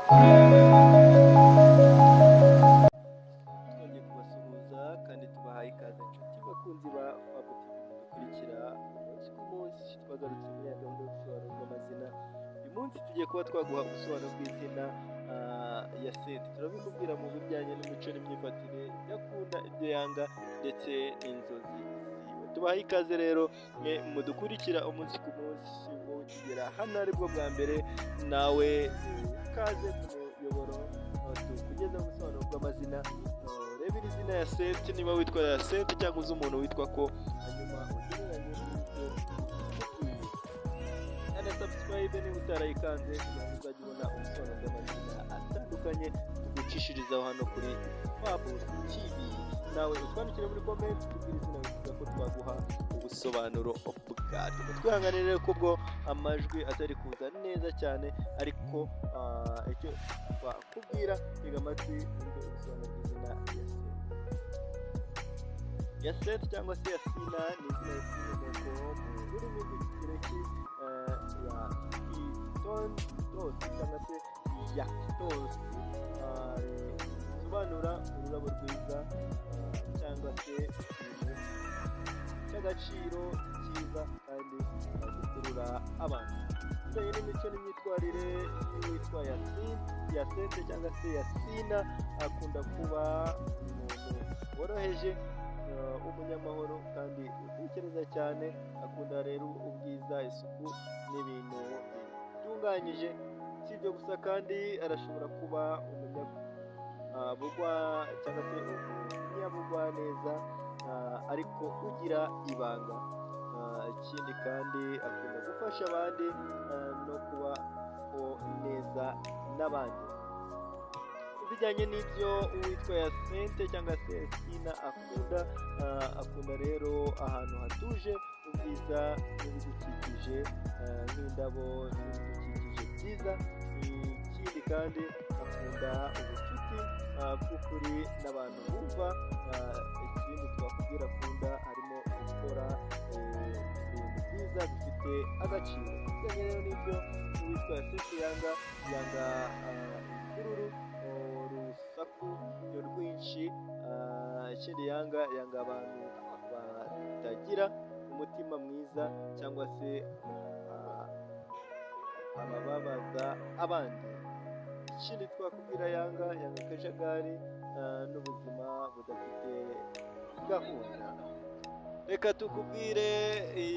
twongeye kubasuhuza kandi tubahaye ikaze inshuti bakunzi ba Fab TV dukurikira umunsi ku munsi, twagarutse muri ya gahunda yo gusobanura amazina. Uyu munsi tugiye kuba twaguha ubusobanuro bw'izina ya Seth. Turabikubwira mu bijyanye n'imico n'imyifatire, ibyo akunda, ibyo yanga ndetse n'inzozi ziwe. Tubahaye ikaze rero mudukurikira umunsi ku munsi, wowe tugera hano aribwo bwa mbere, nawe ikaze ku muyoboro tukugeza ubusobanuro bw'amazina. Reba iri zina ya Seth, niba witwa ya Seth cyangwa uzi umuntu witwa ko, hanyuma ugereranye n'ibyo ukwiye. Kandi subscribe niba utarayikanze kugira ngo uzajye ubona ubusobanuro bw'amazina atandukanye tugucishirizaho hano kuri Fab TV. Nawe utwandikire muri comment tubwire izina wifuza ko twaguha ubusobanuro bwacyo. Twihanganire ko ubwo amajwi atari kuza neza cyane, ariko icyo twakubwira tega amatwi wumve ubusobanuro bw'izina ya Seth cyangwa se ya Sina. Ni izina rikomoka mu rurimi rw'Ikigereki ya Kitos cyangwa se Yakitos, bisobanura ururabo rwiza cyangwa se ikintu cy'agaciro cyiza kandi gikurura abantu. Bijyanye n'imico n'imyitwarire y'uwitwa ya Seth cyangwa se ya Sina, akunda kuba umuntu woroheje, umunyamahoro kandi utekereza cyane. Akunda rero ubwiza, isuku n'ibintu bitunganyije. Si ibyo gusa kandi arashobora kuba umunyabugwa cyangwa se umunyabugwa neza, ariko ugira ibanga. Ikindi kandi akunda gufasha abandi no kubaho neza n'abandi. Bijyanye n'ibyo uwitwa ya Seth cyangwa se Sina akunda rero ahantu hatuje, ubwiza n'ibidukikije nk'indabo n'ibidukikije byiza. Ikindi kandi akunda ubucuti bw'ukuri n'abantu bumva. Ikindi twakubwira akunda harimo gukora ibintu byiza bifite agaciro. Bijyanye rero n'ibyo uwitwa ya Seth yanga imvururu, urusaku rwinshi. Ikindi yanga abantu batagira umutima mwiza cyangwa se abababaza abandi. Ikindi twakubwira yanga akajagari n'ubuzima budafite gahunda. Reka tukubwire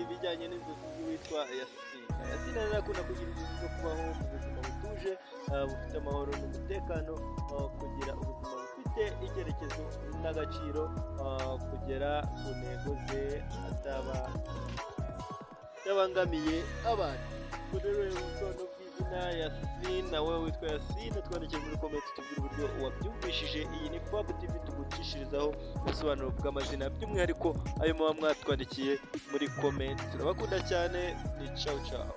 ibijyanye n'inzozi z'uwitwa ya Sina. Ya Sina rero akunda kugira inzozi zo kubaho mu buzima butuje, bufite amahoro n'umutekano, kugira ubuzima bufite icyerekezo n'agaciro, kugera ku ntego ze atabangamiye abandi. Rero ubusobanuro bw'izina ya Sina, wowe witwa ya Sina, twandikire muri comment tubwire uburyo wabyumvishije. Iyi ni Fab TV tugucishirizaho ubusobanuro bw'amazina, by'umwihariko ayo muba mwatwandikiye muri comment. Turabakunda cyane, ni ciao ciao.